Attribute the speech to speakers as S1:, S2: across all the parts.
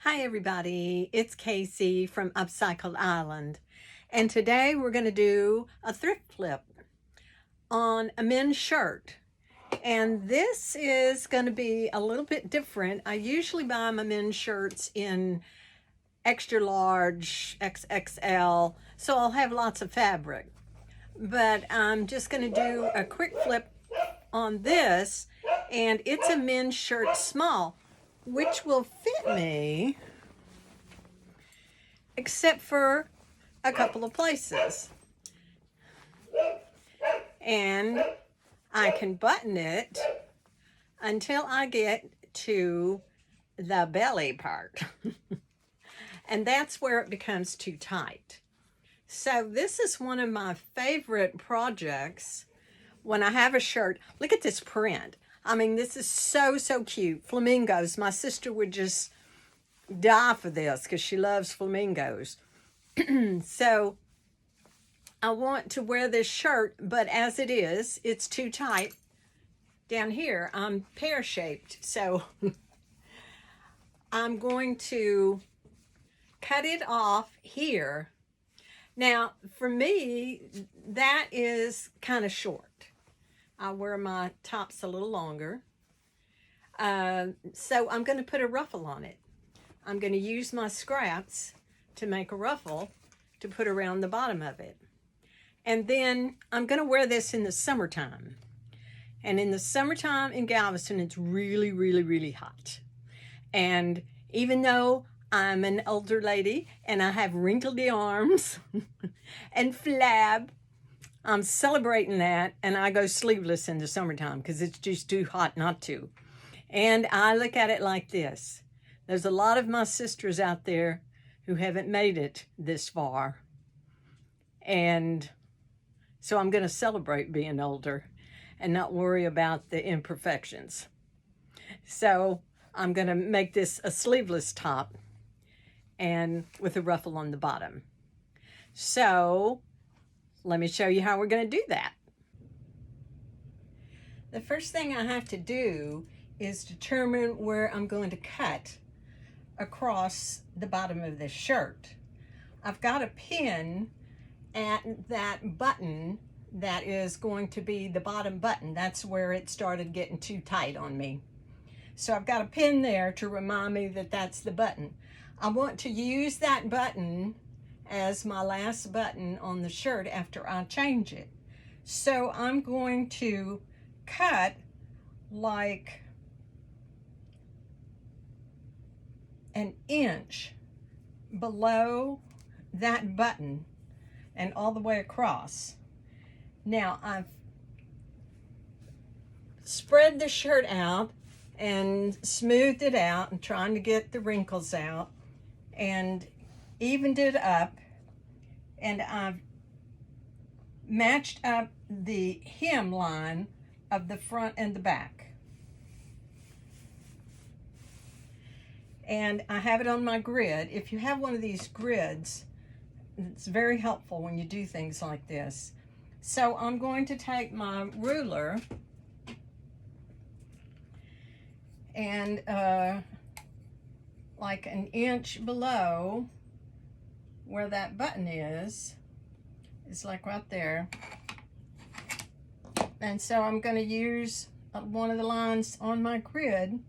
S1: Hi everybody, it's Casey from Upcycled Island, and today we're going to do a thrift flip on a men's shirt. And this is going to be a little bit different. I usually buy my men's shirts in extra large, XXL, so I'll have lots of fabric. But I'm just going to do a quick flip on this, and it's a men's shirt small, which will fit me except for a couple of places. And I can button it until I get to the belly part. And that's where it becomes too tight. So this is one of my favorite projects when I have a shirt. Look at this print. I mean, this is so cute. Flamingos. My sister would just die for this because she loves flamingos. So I want to wear this shirt, but as it is, it's too tight down here. I'm pear-shaped, so I'm going to cut it off here. Now, for me, that is kind of short. I wear my tops a little longer. So I'm going to put a ruffle on it. I'm going to use my scraps to make a ruffle to put around the bottom of it. And then I'm going to wear this in the summertime. And in the summertime in Galveston, it's really hot. And even though I'm an older lady and I have wrinkledy arms and flab, I'm celebrating that, and I go sleeveless in the summertime because it's just too hot not to. And I look at it like this. There's a lot of my sisters out there who haven't made it this far. And so I'm going to celebrate being older and not worry about the imperfections. So I'm going to make this a sleeveless top and with a ruffle on the bottom. So let me show you how we're going to do that. The first thing I have to do is determine where I'm going to cut across the bottom of this shirt. I've got a pin at that button that is going to be the bottom button. That's where it started getting too tight on me. So I've got a pin there to remind me that that's the button. I want to use that button as my last button on the shirt after I change it. So I'm going to cut like an inch below that button and all the way across. Now I've spread the shirt out and smoothed it out and trying to get the wrinkles out and evened it up, and I've matched up the hem line of the front and the back. And I have it on my grid. If you have one of these grids, it's very helpful when you do things like this. So I'm going to take my ruler and like an inch below where that button is like right there. And so I'm going to use one of the lines on my grid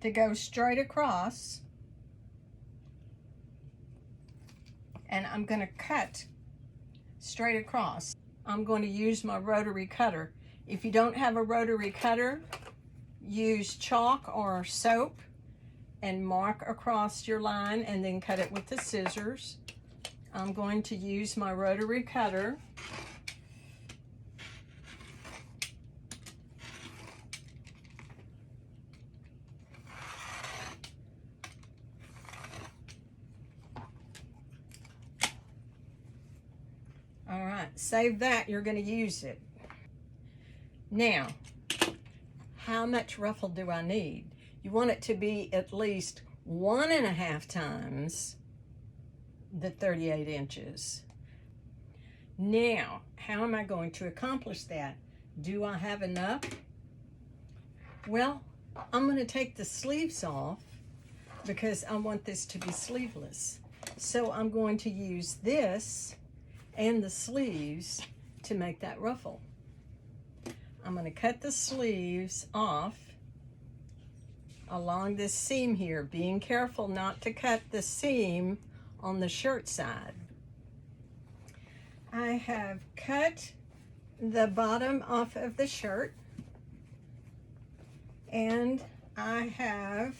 S1: to go straight across, and I'm going to cut straight across. I'm going to use my rotary cutter. If you don't have a rotary cutter, use chalk or soap and mark across your line and then cut it with the scissors. I'm going to use my rotary cutter. All right, save that, you're going to use it. Now, how much ruffle do I need? You want it to be at least 1.5 times the 38 inches. Now, how am I going to accomplish that? Do I have enough? Well, I'm going to take the sleeves off because I want this to be sleeveless. So I'm going to use this and the sleeves to make that ruffle. I'm going to cut the sleeves off along this seam here, being careful not to cut the seam on the shirt side. I have cut the bottom off of the shirt, and I have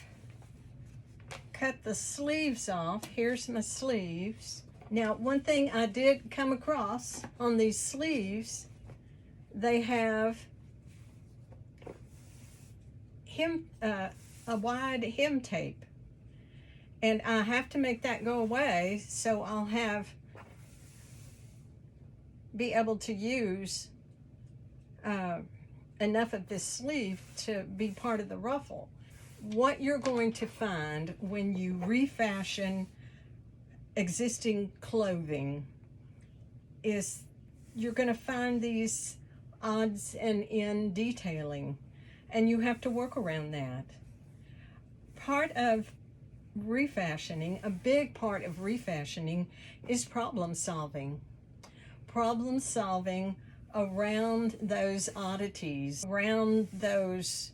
S1: cut the sleeves off. Here's my sleeves. Now, one thing I did come across on these sleeves, they have a wide hem tape, and I have to make that go away, so I'll be able to use enough of this sleeve to be part of the ruffle. What you're going to find when you refashion existing clothing is you're going to find these odds and end detailing, and you have to work around that. Part of refashioning, a big part of refashioning, is problem solving. Problem solving around those oddities, around those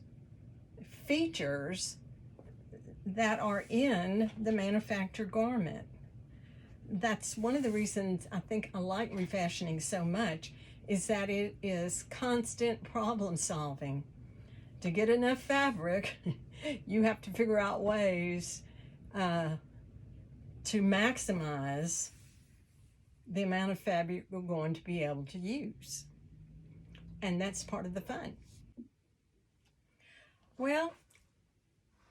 S1: features that are in the manufactured garment. That's one of the reasons I think I like refashioning so much, is that it is constant problem solving. To get enough fabric, you have to figure out ways to maximize the amount of fabric we're going to be able to use. And that's part of the fun. Well,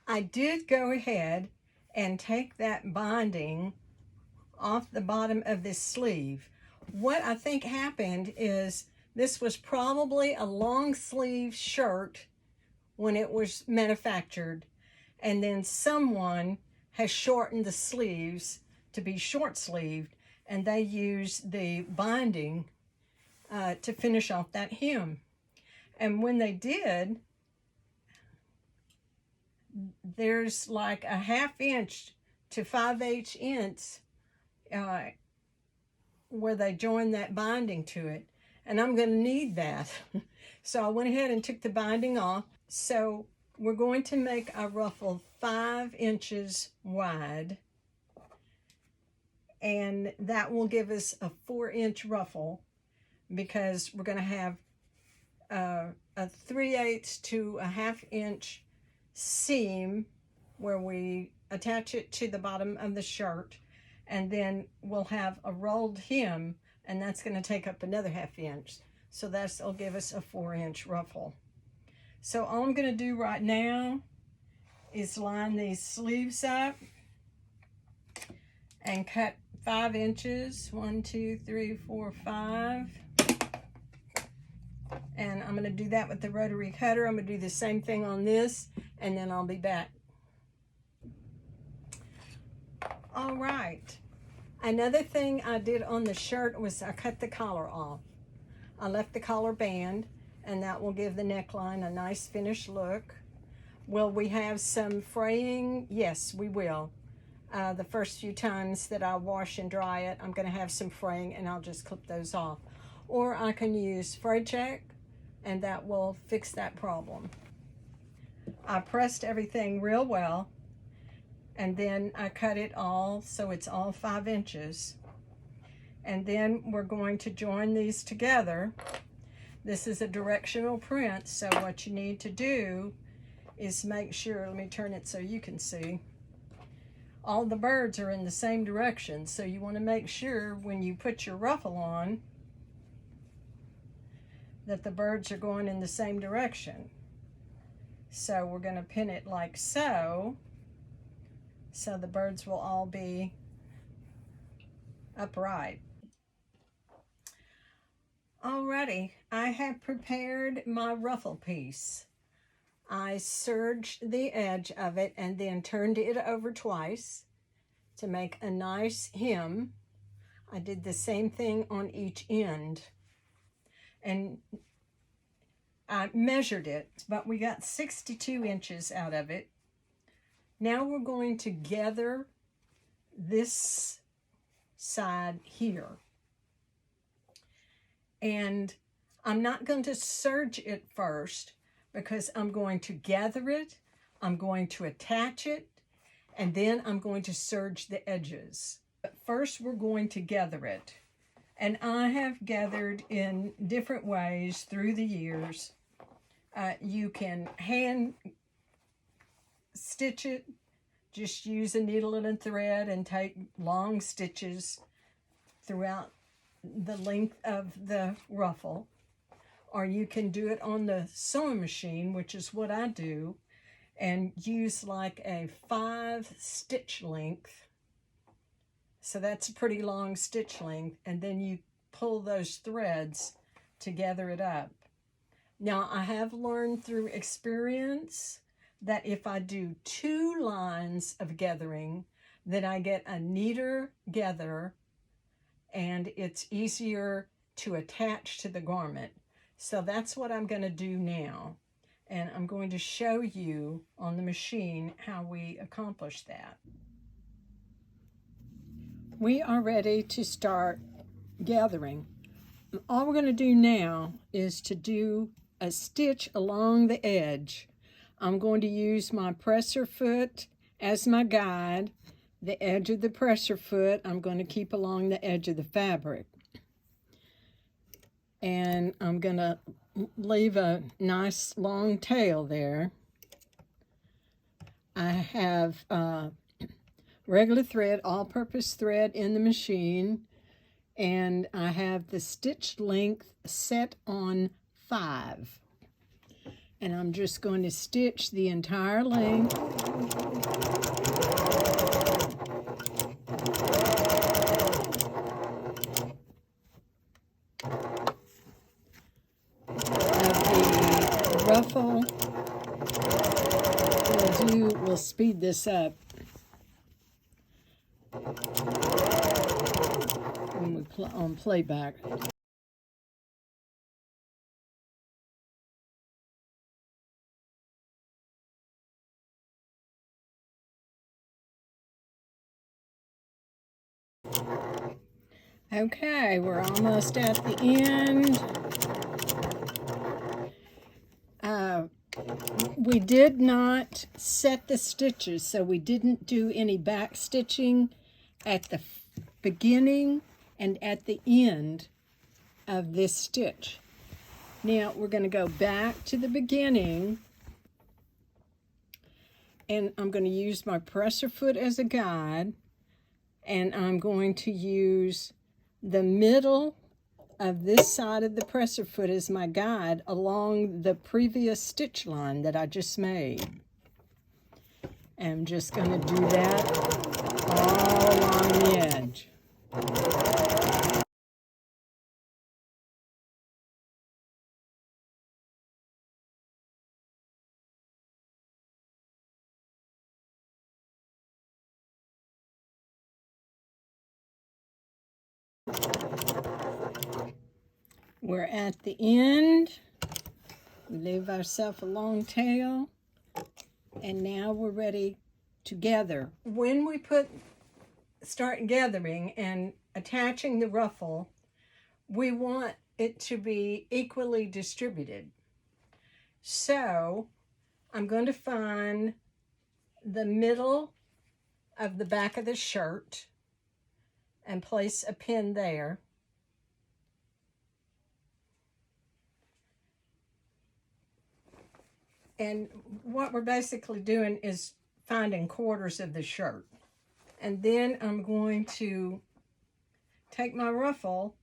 S1: I did go ahead and take that binding off the bottom of this sleeve. What I think happened is this was probably a long sleeve shirt when it was manufactured, and then someone has shortened the sleeves to be short sleeved, and they used the binding to finish off that hem. And when they did, there's like a 1/2 inch to 5/8 inch where they joined that binding to it, and I'm going to need that. So I went ahead and took the binding off. So we're going to make a ruffle 5 inches wide, and that will give us a 4-inch ruffle, because we're going to have a 3/8 to a 1/2 inch seam where we attach it to the bottom of the shirt, and then we'll have a rolled hem, and that's going to take up another 1/2 inch. So that'll give us a 4-inch ruffle. So all I'm going to do right now is line these sleeves up and cut 5 inches. 1, 2, 3, 4, 5. And I'm going to do that with the rotary cutter. I'm going to do the same thing on this, and then I'll be back. All right. Another thing I did on the shirt was I cut the collar off. I left the collar band, and that will give the neckline a nice finished look. Will we have some fraying? Yes, we will. The first few times that I wash and dry it, I'm going to have some fraying, and I'll just clip those off. Or I can use Fray Check, and that will fix that problem. I pressed everything real well, and then I cut it all so it's all 5 inches. And then we're going to join these together. This is a directional print, so what you need to do is make sure, let me turn it so you can see, all the birds are in the same direction, so you want to make sure when you put your ruffle on that the birds are going in the same direction. So we're going to pin it like so, so the birds will all be upright. Alrighty, I have prepared my ruffle piece. I serged the edge of it and then turned it over twice to make a nice hem. I did the same thing on each end, and I measured it, but we got 62 inches out of it. Now we're going to gather this side here. And I'm not going to serge it first because I'm going to gather it, I'm going to attach it, and then I'm going to serge the edges. But first we're going to gather it. And I have gathered in different ways through the years. You can hand stitch it, just use a needle and a thread and take long stitches throughout the length of the ruffle. Or you can do it on the sewing machine, which is what I do, and use like a 5 stitch length. So that's a pretty long stitch length, and then you pull those threads to gather it up. Now, I have learned through experience that if I do 2 lines of gathering, then I get a neater gather, and it's easier to attach to the garment. So that's what I'm going to do now. And I'm going to show you on the machine how we accomplish that. We are ready to start gathering. All we're going to do now is to do a stitch along the edge. I'm going to use my presser foot as my guide. The edge of the presser foot I'm going to keep along the edge of the fabric. And I'm going to leave a nice long tail there. I have regular thread, all-purpose thread in the machine, and I have the stitch length set on 5. And I'm just going to stitch the entire length. Ruffle. We'll speed this up when we on playback. Okay, we're almost at the end. We did not set the stitches, so we didn't do any back stitching at the beginning and at the end of this stitch. Now we're going to go back to the beginning, and I'm going to use my presser foot as a guide, and I'm going to use the middle of this side of the presser foot as my guide along the previous stitch line that I just made. I'm just going to do that all along the edge. We're at the end. We leave ourselves a long tail, and now we're ready to gather. When we start gathering and attaching the ruffle, we want it to be equally distributed. So I'm going to find the middle of the back of the shirt and place a pin there. And what we're basically doing is finding quarters of the shirt. And then I'm going to take my ruffle,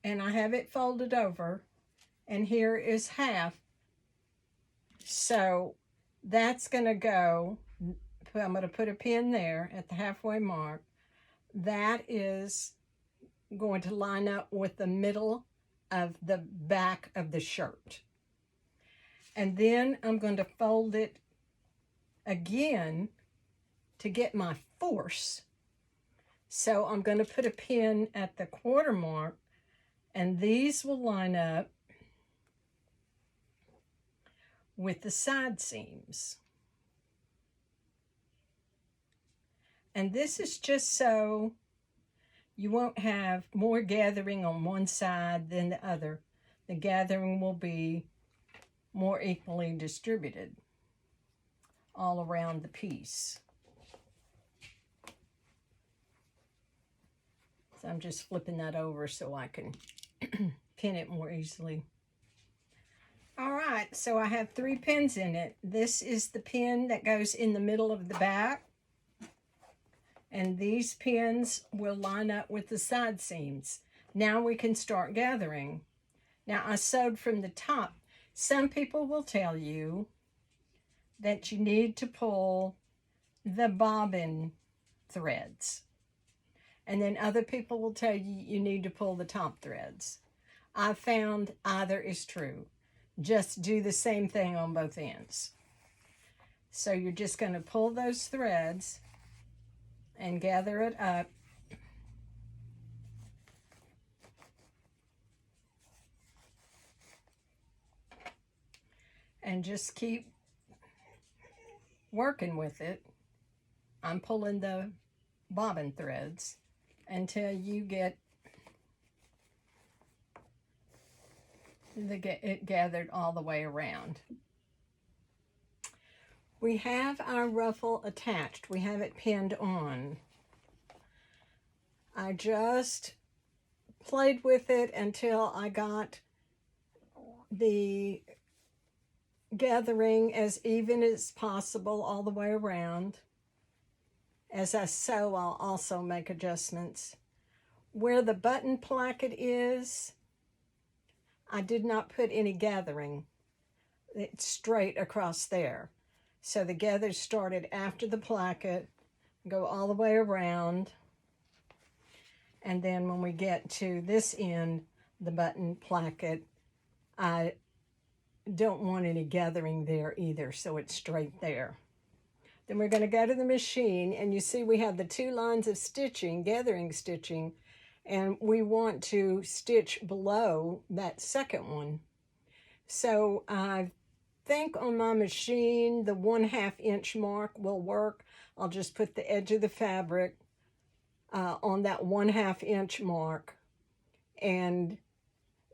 S1: and I have it folded over, and here is half. So that's going to go, I'm going to put a pin there at the halfway mark. That is going to line up with the middle of the back of the shirt. And then I'm going to fold it again to get my force. So I'm going to put a pin at the quarter mark, and these will line up with the side seams. And this is just so you won't have more gathering on one side than the other. The gathering will be more equally distributed all around the piece. So I'm just flipping that over so I can pin it more easily. All right, so I have 3 pins in it. This is the pin that goes in the middle of the back. And these pins will line up with the side seams. Now we can start gathering. Now I sewed from the top. Some people will tell you that you need to pull the bobbin threads. And then other people will tell you you need to pull the top threads. I found either is true. Just do the same thing on both ends. So you're just going to pull those threads and gather it up. And just keep working with it. I'm pulling the bobbin threads until you get it gathered all the way around. We have our ruffle attached. We have it pinned on. I just played with it until I got the gathering as even as possible all the way around. As I sew, I'll also make adjustments. Where the button placket is, I did not put any gathering. It's straight across there. So the gather started after the placket, go all the way around, and then when we get to this end, the button placket, I don't want any gathering there either, so it's straight there. Then we're going to go to the machine, and you see we have the 2 lines of stitching, gathering stitching, and we want to stitch below that second one. So I think on my machine the 1/2 inch mark will work. I'll just put the edge of the fabric on that 1/2 inch mark and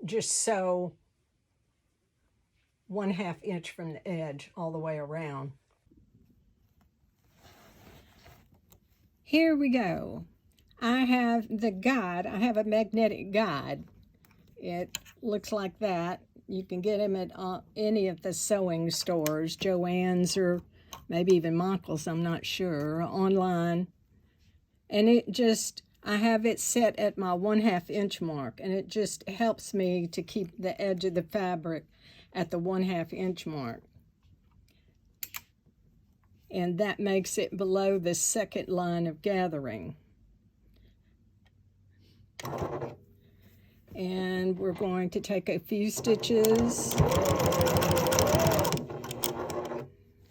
S1: just sew 1/2 inch from the edge all the way around. Here we go. I have the guide. I have a magnetic guide. It looks like that. You can get them at any of the sewing stores, Joann's or maybe even Michael's, I'm not sure, online. And it just, I have it set at my 1/2 inch mark, and it just helps me to keep the edge of the fabric at the 1/2 inch mark. And that makes it below the second line of gathering. And we're going to take a few stitches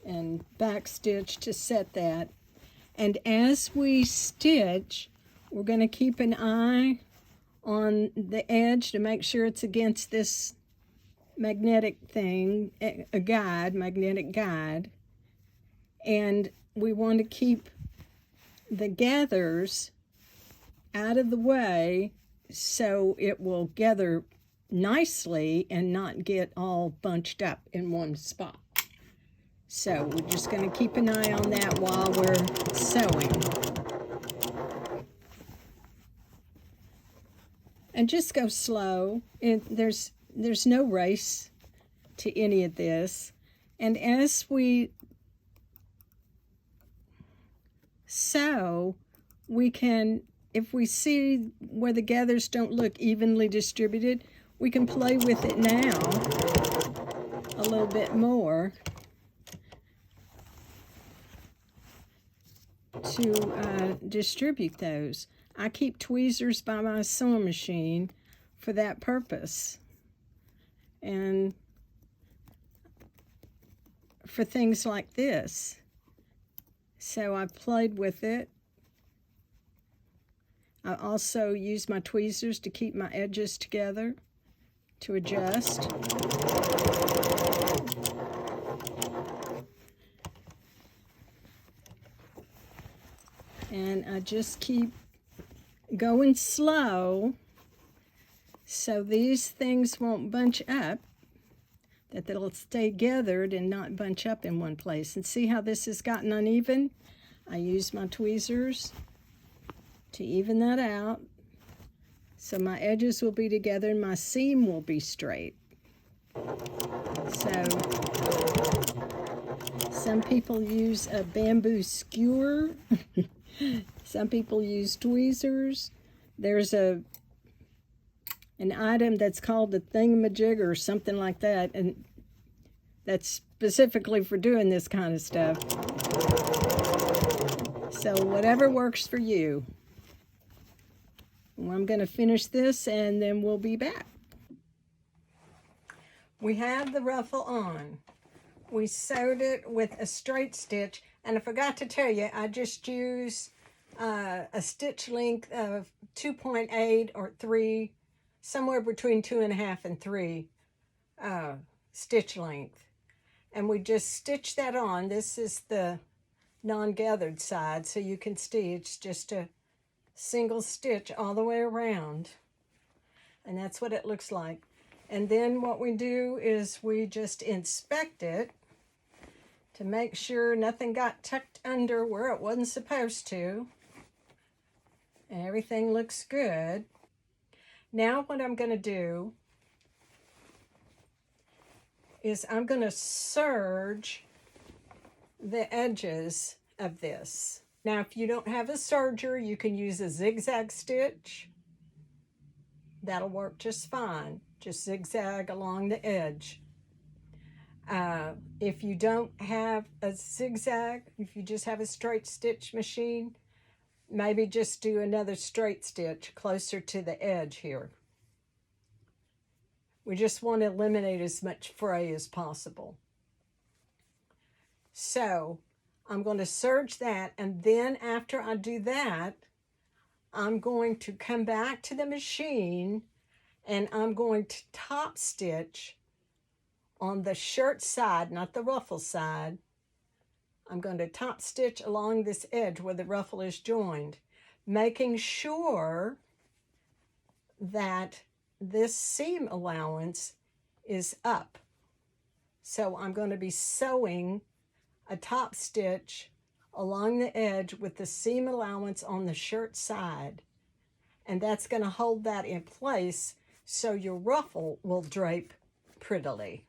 S1: and back stitch to set that. And as we stitch, we're going to keep an eye on the edge to make sure it's against this magnetic thing, a guide, magnetic guide. And we want to keep the gathers out of the way so it will gather nicely and not get all bunched up in one spot. So we're just going to keep an eye on that while we're sewing. And just go slow. And there's no race to any of this. And as we sew, we can, if we see where the gathers don't look evenly distributed, we can play with it now a little bit more to distribute those. I keep tweezers by my sewing machine for that purpose, and for things like this. So I played with it. I also use my tweezers to keep my edges together, to adjust. And I just keep going slow so these things won't bunch up, that they'll stay gathered and not bunch up in one place. And see how this has gotten uneven? I use my tweezers to even that out, so my edges will be together and my seam will be straight. So some people use a bamboo skewer. Some people use tweezers. There's an item that's called the thingamajig or something like that, and that's specifically for doing this kind of stuff. So whatever works for you. Well, I'm going to finish this and then we'll be back. We have the ruffle on. We sewed it with a straight stitch, and I forgot to tell you, I just used a stitch length of 2.8 or 3, somewhere between 2.5 and 3 stitch length. And we just stitch that on. This is the non-gathered side, so you can see it's just a single stitch all the way around. And that's what it looks like. And then what we do is we just inspect it to make sure nothing got tucked under where it wasn't supposed to. And everything looks good. Now what I'm going to do is I'm going to serge the edges of this. Now if you don't have a serger, you can use a zigzag stitch. That'll work just fine. Just zigzag along the edge. If you don't have a zigzag, if you just have a straight stitch machine, maybe just do another straight stitch closer to the edge here. We just want to eliminate as much fray as possible. So I'm going to serge that, and then after I do that, I'm going to come back to the machine and I'm going to top stitch on the shirt side, not the ruffle side. I'm going to top stitch along this edge where the ruffle is joined, making sure that this seam allowance is up. So I'm going to be sewing a top stitch along the edge with the seam allowance on the shirt side. And that's going to hold that in place so your ruffle will drape prettily.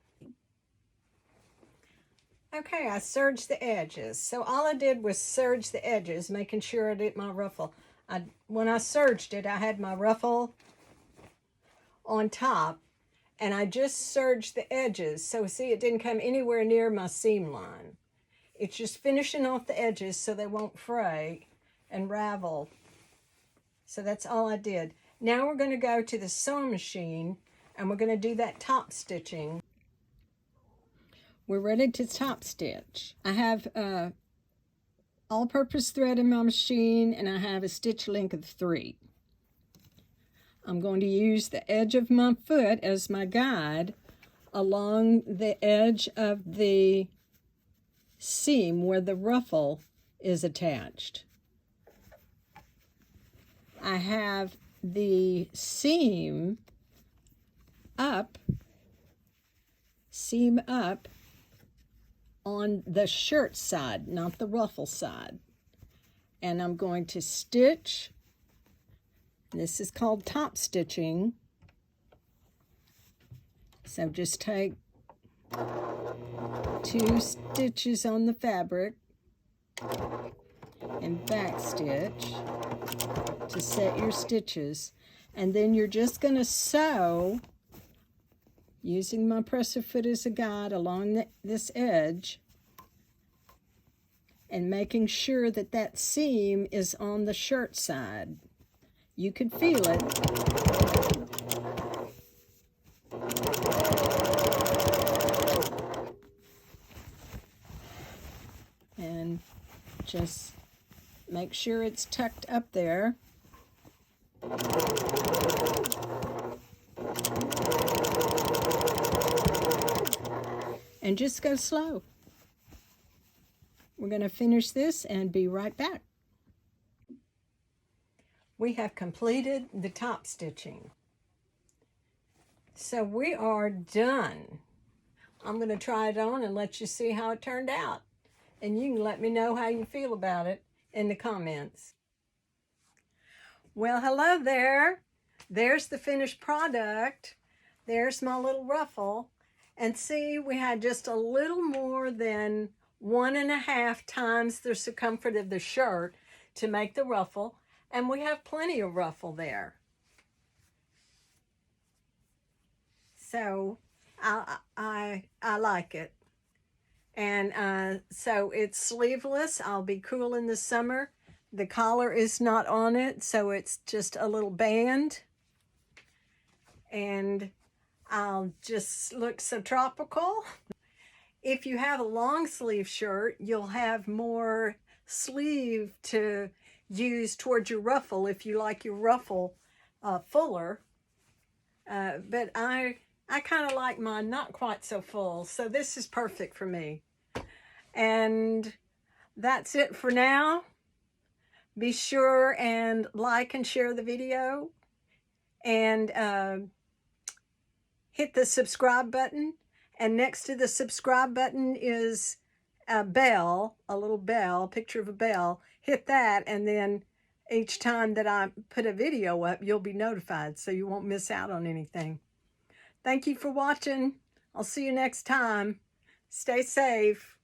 S1: Okay, I serged the edges. So all I did was serge the edges, making sure I did my ruffle. When I serged it, I had my ruffle on top, and I just serged the edges. So see, it didn't come anywhere near my seam line. It's just finishing off the edges so they won't fray and ravel. So that's all I did. Now we're going to go to the sewing machine and we're going to do that top stitching. We're ready to top stitch. I have all-purpose thread in my machine and I have a stitch length of 3. I'm going to use the edge of my foot as my guide along the edge of the seam where the ruffle is attached. I have the seam up on the shirt side, not the ruffle side. And I'm going to stitch. This is called top stitching. So just take 2 stitches on the fabric and back stitch to set your stitches, and then you're just going to sew using my presser foot as a guide along this edge and making sure that that seam is on the shirt side. You can feel it. And just make sure it's tucked up there. And just go slow. We're going to finish this and be right back. we have completed the top stitching. So we are done. I'm going to try it on and let you see how it turned out. And you can let me know how you feel about it in the comments. Well, hello there. There's the finished product. There's my little ruffle. And see, we had just a little more than 1.5 times the circumference of the shirt to make the ruffle. And we have plenty of ruffle there. So I like it. And so it's sleeveless. I'll be cool in the summer. The collar is not on it, so it's just a little band. And I'll just look so tropical. If you have a long sleeve shirt, you'll have more sleeve to use towards your ruffle if you like your ruffle fuller. But I kind of like mine not quite so full, so this is perfect for me. And that's it for now. Be sure and like and share the video, and hit the subscribe button. And next to the subscribe button is a bell, a little bell, picture of a bell. Hit that, and then each time that I put a video up, you'll be notified so you won't miss out on anything. Thank you for watching. I'll see you next time. Stay safe.